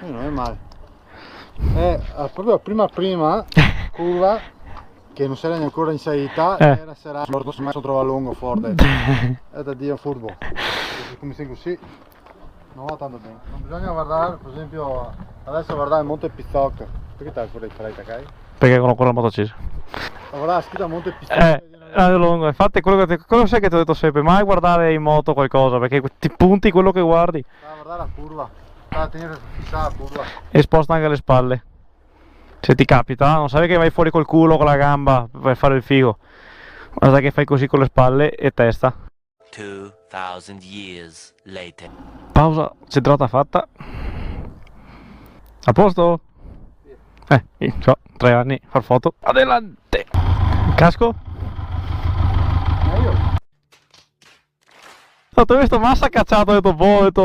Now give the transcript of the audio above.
Non è male. È proprio prima curva che non sarà ancora in salita, era sarà morto se messo trova lungo fuori. È da Dio furbo. Come sei così non va tanto bene. Non bisogna guardare, per esempio, adesso guardare il Monte Pizzocca. Perché stai fuori di fretta, ok? Perché non ancora la motocicletta. Guardare la scritta Monte Pizzocca. Lungo. Infatti quello sai che ti ho detto sempre, mai guardare in moto qualcosa, perché ti punti quello che guardi. Guardare la curva, a tenere fissata la curva. E sposta anche le spalle. Se ti capita, non sai che vai fuori col culo, con la gamba, per fare il figo. Guarda che fai così con le spalle e testa. 2000 years later. Pausa, centrata fatta. A posto? Ciao, 3 anni, far foto. Adelante! Casco? Ho visto Massa cacciato, ho detto boh, ho detto